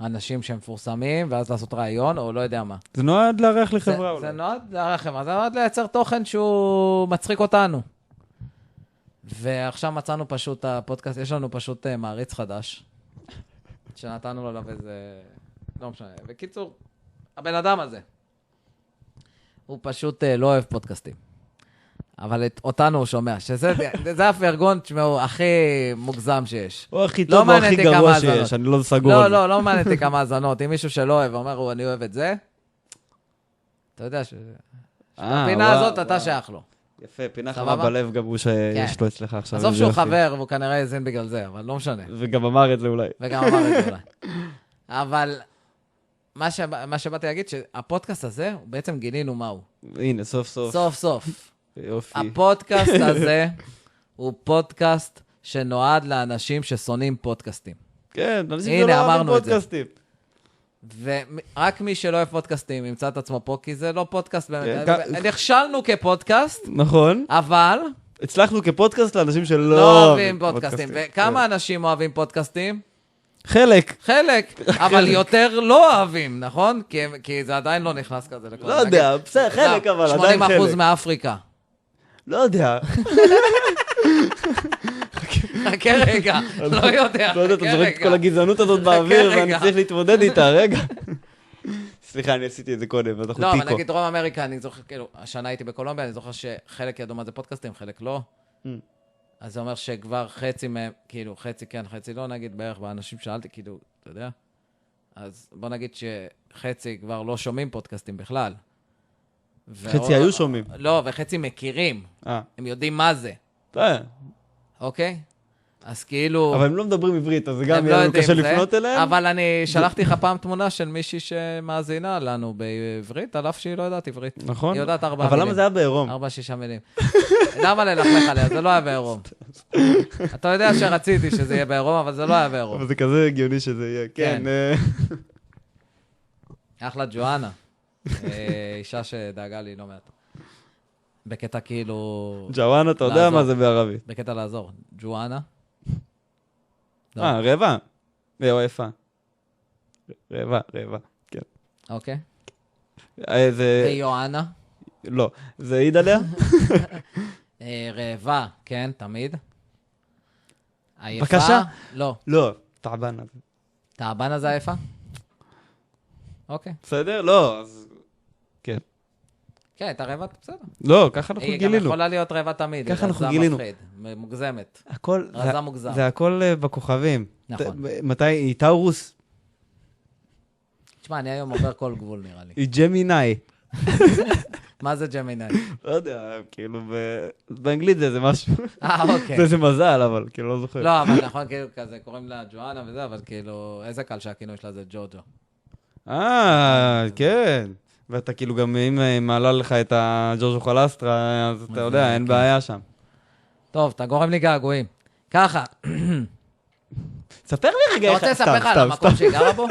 אנשים שהם מפורסמים, ואז לעשות רעיון, או לא יודע מה. זה נועד לארח לחברה אולי. זה נועד לארח חברה, זה נועד לייצר תוכן שהוא מצחיק אותנו. ועכשיו מצאנו פשוט הפודקאסט, יש לנו פשוט מעריץ חדש, שנתנו עליו איזה... לא משנה. בקיצור, הבן אדם הזה, הוא פשוט לא אוהב פודקאסטים. אבל אותנו הוא שומע, שזה הפרגון, תשמעו, הכי מוגזם שיש. הוא הכי טוב או הכי גרוע שיש, אני לא סגור על זה. לא מעניין אותי כמה האזנות. אם מישהו שלא אוהב, אומר, אני אוהב את זה, אתה יודע הפינה הזאת, אתה שייך לו. יפה, פינה חמה בלב גם הוא שיש לו אצלך עכשיו. עזוב שהוא חבר, והוא כנראה יזין בגלל זה, אבל לא משנה. וגם אמר את זה אולי. אבל מה שבאתי להגיד, שהפודקאסט הזה, הוא בעצם גילינו מהו. הנה, סוף. סוף. יופי. הפודקאסט הזה הוא פודקאסט שנועד לאנשים ששונאים פודקאסטים. כן, אנשים שלא אוהבים פודקאסטים. ורק מי שלא אוהב פודקאסטים ימצא את עצמו פה, כי זה לא פודקאסט. נכשלנו כפודקאסט, נכון. אבל... הצלחנו כפודקאסט לאנשים שלא לא אוהבים פודקאסטים. וכמה אנשים אוהבים פודקאסטים? חלק, אבל יותר לא אוהבים, נכון? כי זה עדיין לא נכנס כזה לכל... לא יודע, בסדר, חלק אבל, עדיין חלק. 80% מאפריקה. לא יודע. חכה רגע, לא יודע, לא יודע, אתה זורק את כל הגזענות הזאת באוויר, ואני צריך להתמודד איתה, רגע. סליחה, אני עשיתי את זה קודם, ואנחנו לא, טיקו. אבל נגיד דרום אמריקה, אני זוכר, כאילו, השנה הייתי בקולומביה, אני זוכר שחלק ידעו מה זה פודקאסטים, חלק לא. אז זה אומר שכבר חצי מהם, כאילו, חצי כן, חצי לא, נגיד, בערך באנשים שאלתי, כאילו, אתה יודע? אז בוא נגיד שחצי כבר לא שומעים פודקאסטים בכלל. חצי היו שומעים. לא, וחצי מכירים. הם יודעים מה זה. אוקיי? אז כאילו... אבל הם לא מדברים עברית, אז זה גם יהיה לנו קשה לפנות אליהם. אבל אני שלחתי לך פעם תמונה של מישהי שמאזינה לנו בעברית, על אף שהיא לא יודעת עברית. נכון. היא יודעת 4 מילים. אבל למה זה היה בעירום? 4-6 מילים. למה ללכלך עליה? זה לא היה בעירום. אתה יודע שרציתי שזה יהיה בעירום, אבל זה לא היה בעירום. אבל זה כזה הגיוני שזה יהיה. כן. אחלה ג'ואנה. אישה שדאגה לי לא מעט. בקטע כאילו... ג'ואנה, אתה יודע מה זה בערבית. בקטע לעזור. ג'ואנה. רבע. או יפה. רבע, כן. אוקיי. זה... ויואנה? לא. זה עיד עליה? רעבה, כן, תמיד. עייפה? בקשה? לא. לא, תעבנה. תעבנה זה עייפה? אוקיי. בסדר? לא, אז... כן. כן, הייתה רעבה, בסדר. לא, ככה אנחנו גילינו. היא גם יכולה להיות רעבה תמיד. ככה אנחנו גילינו. מוגזמת. הכל... רזה מוגזם. זה הכל בכוכבים. נכון. מתי? היא טאורוס? תשמע, אני היום עובר כל גבול, נראה לי. היא ג'מיני. מה זה ג'מיני? לא יודע, כאילו, באנגלית זה משהו. אוקיי. זה מזל, אבל כאילו, לא זוכר. לא, אבל נכון, כאילו, כזה, קוראים לה ג'ואנה וזה, אבל כאילו, איזה קל שהכינוי שלה זה ג'וג'ו. כן. ואתה כאילו גם, אם מעלה לך את הג'וג'ו חלסטרה, אז אתה יודע, אין בעיה שם. טוב, אתה גורם לי געגועים. ככה. ספר לי רגע אתה רוצה לספר לך על המקום שהיא גרה בו?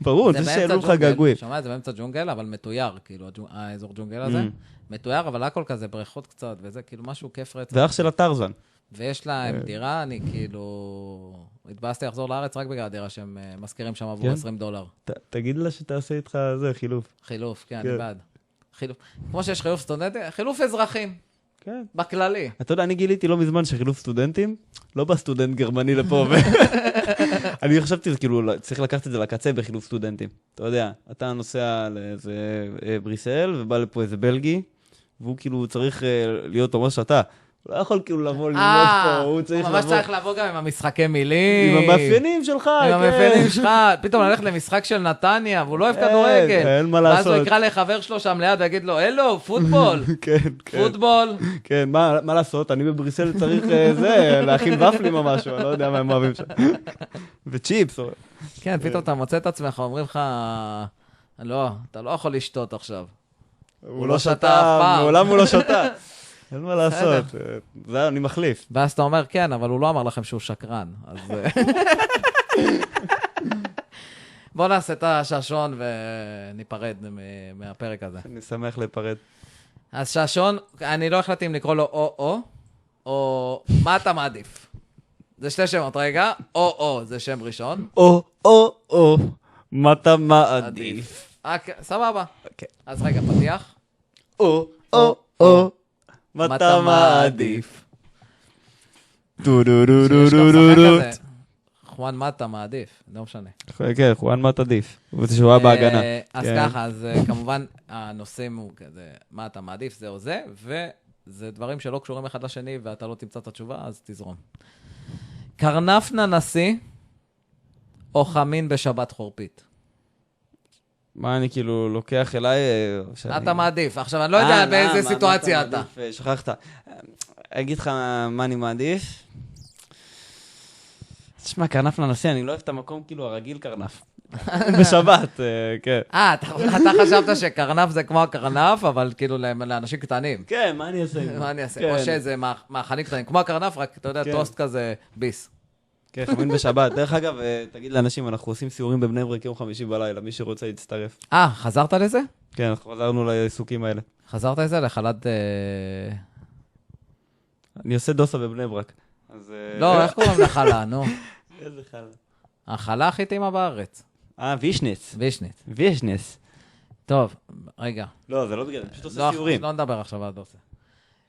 ברור, זה שאלו לך געגועים. שומע, זה באמצע ג'ונגל, אבל מתויר, כאילו, האזור ג'ונגל הזה. מתויר, אבל הכל כזה, בריכות קצת, וזה כאילו משהו כיף רצח. זה אח של הטרזן. ויש להם דירה, אני כאילו... התבאסתי לחזור לארץ רק בגלל הדירה שהם מזכירים שם עבור $20. תגיד לה שתעשה איתך זה, חילוף. חילוף, כן, אני בעד. חילוף. כמו שיש חילוף סטודנטים, חילוף אזרחים. כן. בכללי. אתה יודע, אני גיליתי לא מזמן שחילוף סטודנטים, לא בא סטודנט גרמני לפה, אני חשבתי, כאילו, צריך לקחת את זה לקצה בחילוף סטודנטים. אתה יודע, אתה נוסע לאיזה בריסל, ובא לפה איזה בלגי, והוא כאילו צריך להיות ממש אתה. הוא לא יכול כאילו לבוא ללמוד פה, הוא צריך לבוא... ממש צריך לבוא גם עם המשחקי מילים. עם המאפיינים שלך, כן. עם המאפיינים שלך, פתאום ללכת למשחק של נתניה, והוא לא אוהב כדורגל. אין מה לעשות. ואז הוא יקרא לחבר שלו שם ליד ויגיד לו, אלו, פוטבול. כן, כן. פוטבול. כן, מה לעשות? אני בבריסל צריך זה, להכין ופלים או משהו, אני לא יודע מה הם אוהבים שם. וצ'יפס. כן, פתאום אתה מוצא את עצמך, אומרים לך, לא, אתה לא יכול לשתות עכשיו. הוא לא שתה אף פעם. מעולם הוא לא שתה. אין מה לעשות, זה אני מחליף. ואז אתה אומר, כן, אבל הוא לא אמר לכם שהוא שקרן, אז... בוא נעשה את השעשון וניפרד מהפרק הזה. אני שמח להיפרד. אז שעשון, אני לא החלטתי אם לקרוא לו או מה אתה מעדיף? זה 2 שמות, רגע, או, זה שם ראשון. או, מה אתה מעדיף? סבבה. אז רגע, פתיח. או, מה אתה מעדיף? חואן מה אתה מעדיף, לא משנה. כן, חואן מה תעדיף. הוא זה שהוא היה בהגנה. אז ככה, אז כמובן הנושאים הוא כזה, מה אתה מעדיף, זה או זה, וזה דברים שלא קשורים אחד לשני, ואתה לא תמצא את התשובה, אז תזרום. קרנף ננסי, או חמין בשבת חורפית? מה אני כאילו לוקח אליי? אתה מעדיף. עכשיו, אני לא יודע באיזה סיטואציה אתה. שכחת. אגיד לך מה אני מעדיף. תשמע, קרנף לנשיא, אני לא אוהב את המקום כאילו הרגיל קרנף. בשבת, כן. אתה חשבת שקרנף זה כמו הקרנף, אבל כאילו לאנשים קטנים. כן, מה אני אעשה? מה אני אעשה? או שזה מאכלים קטנים. כמו הקרנף, רק אתה יודע, טוסט כזה ביס. כן, חמין בשבת. דרך אגב, תגיד לאנשים, אנחנו עושים סיורים בבני ברק יום חמישי בלילה, מי שרוצה להצטרף. חזרת לזה? כן, אנחנו חזרנו לעיסוקים האלה. חזרת לזה לחלד... אני עושה דוסה בבני ברק. לא, איך קוראים לחלה, נו? איזה חלה? החלה הכי טעימה בארץ. וישנץ. וישנץ. טוב, רגע. לא, זה לא בגלל, אני פשוט עושה סיורים. לא נדבר עכשיו על דוסה.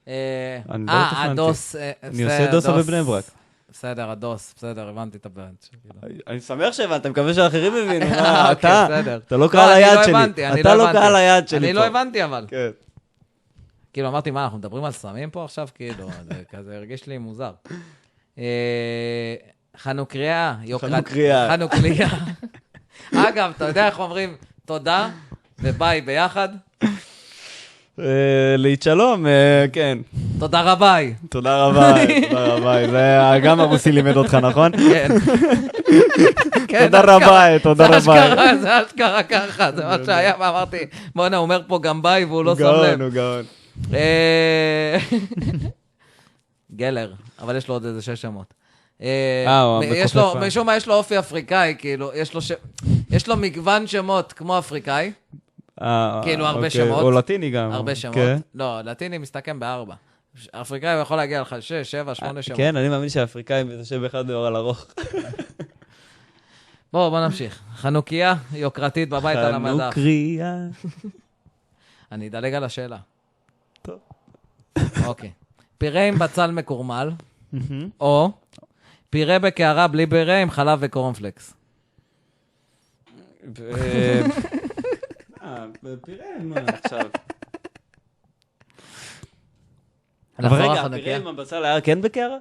אני לא תכננתי. הדוס... אני עושה דוסה בבני ברק. בסדר, הדוס, בסדר, הבנתי את הבנט. אני שמח שהבנת, אני מקווה שאחרים הבינו. אוקיי, בסדר. אתה לא קהל היד שלי. אתה לא קהל היד שלי פה. אני לא הבנתי, אבל. כן. כאילו, אמרתי, מה, אנחנו מדברים על סמים פה עכשיו? כאילו, זה כזה הרגיש לי מוזר. חנוכריה. חנוכריה. אגב, אתה יודע איך אומרים תודה וביי ביחד? להתשלום, כן. תודה רביי. תודה רביי, תודה רביי. זה גם הרוסי לימד אותך, נכון? כן. תודה רביי, תודה רביי. זה אשכרה ככה, זה מה שהיה, ואמרתי, בוא'נה, הוא אומר פה גם ביי והוא לא שם לב. הוא גאון. גלר, אבל יש לו עוד איזה 6 שמות. משום מה יש לו אופי אפריקאי, כאילו, יש לו מגוון שמות כמו אפריקאי, כאילו הרבה שמות. או לטיני גם. הרבה שמות. לא, לטיני מסתכם ב4. אפריקאי הוא יכול להגיע לך 6, 7, 8 שמות. כן, אני מאמין שהאפריקאים יושב באחד באור על ארוך. בוא נמשיך. חנוכיה יוקרתית בבית על המדף. חנוכריה. אני אדלג על השאלה. טוב. אוקיי. פירה עם בצל מקורמל, או פירה בקערה בלי פירה עם חלב וקורנפלקס. פירה, מה עכשיו? אבל רגע, פירה עם הבצל היה כן בקערה?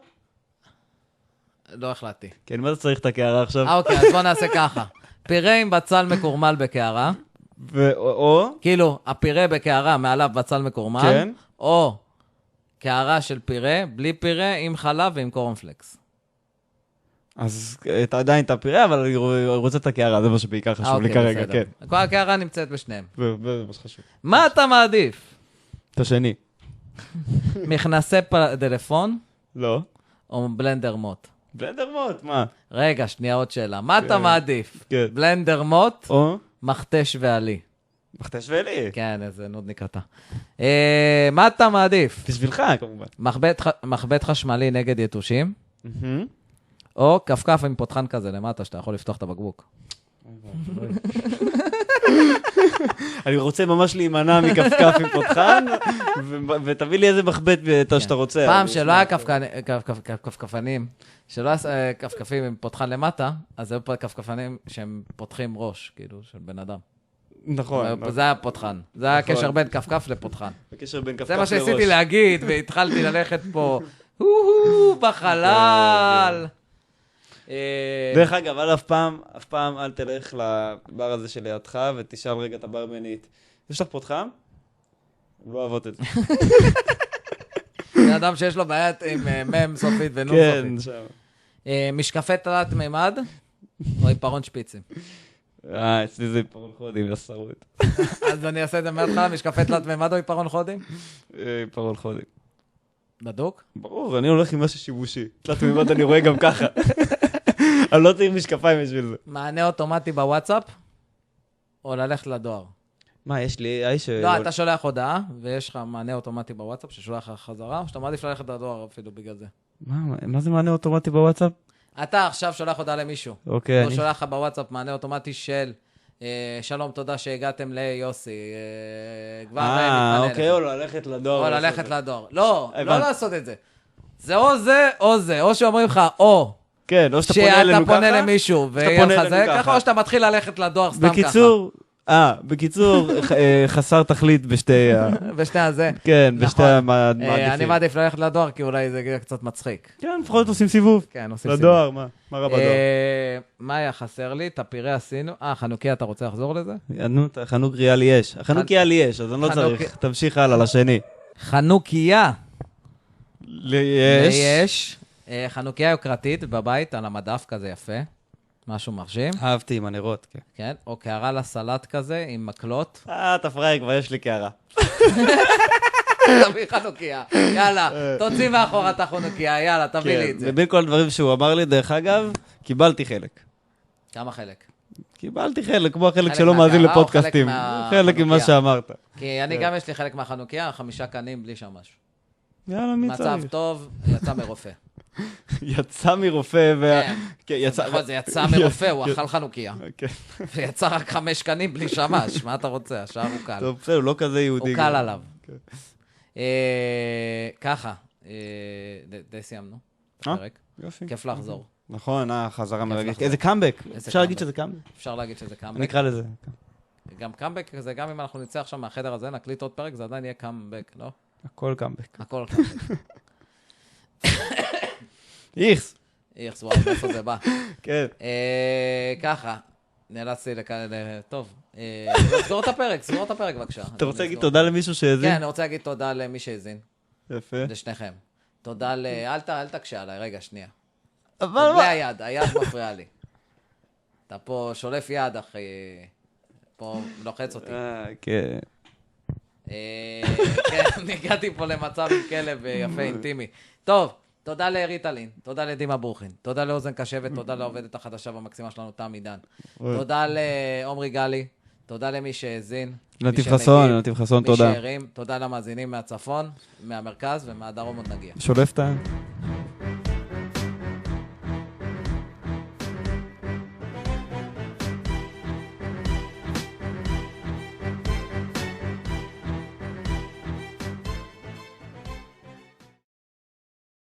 לא החלטתי. כן, מה אתה צריך את הקערה עכשיו? אוקיי, אז בוא נעשה ככה. פירה עם בצל מקורמל בקערה. או? כאילו, הפירה בקערה מעליו בצל מקורמל. כן. או קערה של פירה, בלי פירה, עם חלב ועם קורנפלקס. אז אתה עדיין את הפירה, אבל אני רוצה את הקערה, זה מה שבעיקר חשוב לי כרגע, כן. כל הקערה נמצאת בשניהם. זה מה שחשוב. מה אתה מעדיף? את השני. מכנסי טלפון? לא. או בלנדר מוט? בלנדר מוט, מה? רגע, שנייה עוד שאלה. מה אתה מעדיף? כן. בלנדר מוט? או? מכתש ועלי. מכתש ועלי. כן, איזה נודניק אתה. מה אתה מעדיף? בשבילך, כמובן. מחבט חשמלי נגד יתושים? או כפכף עם פותחן כזה למטה, שאתה יכול לפתוח את הבקבוק. אני רוצה ממש להימנע מכפכף עם פותחן, ותביא לי איזה מחבט שאתה רוצה. פעם שלא היה כפכפנים, שלא היה כפכפים עם פותחן למטה, אז היו פה כפכפנים שהם פותחים ראש, כאילו, של בן אדם. נכון. זה היה פותחן. זה היה קשר בין כפכף לפותחן. הקשר בין כפכף זה לראש. מה שעשיתי להגיד, והתחלתי ללכת פה, בחלל. דרך אגב, אף פעם אל תלך לבר הזה שלידך ותשאל רגע את הברמנית, יש לך פותחן? לא אוהבות את זה. זה אדם שיש לו בעיית עם מם סופית ונון סופית. כן, שם. משקפי תלת מימד או עיפרון שפיצים? אצלי זה עיפרון חודים, לסרות. אז אני אעשה את זה מההתחלה, משקפי תלת מימד או עיפרון חודים? עיפרון חודים. בדוק? ברור, אני הולך עם משהו שיבושי. תלת מימד אני רואה גם ככה. אני לא צריך משקפיים בשביל זה. מענה אוטומטי בוואטסאפ, או ללכת לדואר? מה, יש לי האיש... לא, אתה שולח הודעה, ויש לך מענה אוטומטי בוואטסאפ, ששולח לך חזרה, או שאתה מעדיף ללכת לדואר אפילו בגלל זה. מה זה מענה אוטומטי בוואטסאפ? אתה עכשיו שולח הודעה למישהו. אוקיי. הוא שולח לך בוואטסאפ מענה אוטומטי של שלום, תודה שהגעתם ליוסי. כבר מתמלא לך. אוקיי, או ללכת לדואר. או ללכת לדואר. לא, לא לעשות את זה. זה או זה או זה. או שאומרים לך, או כן, או שאתה פונה אלינו ככה. שאתה פונה למישהו, ויהיה לך זה ככה, או שאתה מתחיל ללכת לדואר סתם ככה. בקיצור, חסר תכלית בשתי... בשתי הזה. כן, בשתי המעדיפים. אני מעדיף ללכת לדואר, כי אולי זה קצת מצחיק. כן, לפחות עושים סיבוב. כן, עושים סיבוב. לדואר, מה רע בדואר? מה היה חסר לי? את הפירה עשינו. חנוכיה, אתה רוצה לחזור לזה? חנוכיה לי יש. חנוכיה לי יש, אז אני לא צריך. תמשיך הלאה לשני. חנוכיה. לי יש. חנוכיה יוקרתית בבית, על המדף כזה יפה. משהו מרשים. אהבתי עם הנרות, כן. כן, או קערה לסלט כזה, עם מקלות. אתה פראי, כבר יש לי קערה. תביא חנוכיה, יאללה, תוציא מאחורה את החנוכיה, יאללה, תביא לי את זה. ובין כל הדברים שהוא אמר לי, דרך אגב, קיבלתי חלק. כמה חלק? קיבלתי חלק, כמו החלק שלא מאזין לפודקאסטים. חלק ממה שאמרת. כי אני גם יש לי חלק מהחנוכיה, 5 קנים בלי שם משהו. יאללה, מי צריך? מצב טוב, יצא מרופא. יצא מרופא, זה יצא מרופא, הוא אכל חנוכיה. ויצא רק 5 קנים בלי שמש, מה אתה רוצה? השאר הוא קל. טוב, בסדר, הוא לא כזה יהודי. הוא קל עליו. ככה, די סיימנו. יופי. כיף לחזור. נכון, חזרה מרגש. לחזור. איזה קאמבק. איזה אפשר להגיד קאמבק. שזה קאמבק? אפשר להגיד שזה קאמבק. נקרא לזה. גם קאמבק זה גם אם אנחנו נצא עכשיו מהחדר הזה, נקליט עוד פרק, זה עדיין יהיה קאמבק, לא? הכל קאמבק. הכל קאמבק. איכס. איך, וואו, מאיפה זה בא? כן. ככה, נאלצתי טוב, סגור את הפרק בבקשה. אתה רוצה להגיד תודה למישהו שהאזין? כן, אני רוצה להגיד תודה למי שהאזין. יפה. לשניכם. תודה אל תקשה עליי, רגע, שנייה. אבל בלי היד מפריע לי. אתה פה שולף יד, אחי. פה לוחץ אותי. כן. כן, הגעתי פה למצב עם כלב יפה, אינטימי. טוב, תודה לריטלין, תודה לדימה בורחין, תודה לאוזן קשבת, תודה לעובדת החדשה והמקסימה שלנו, תם עידן. תודה לעומרי גלי, תודה למי שהאזין. נתיב חסון, תודה. מי שהרים, תודה למאזינים מהצפון, מהמרכז ומהדרום עוד נגיע. שולף את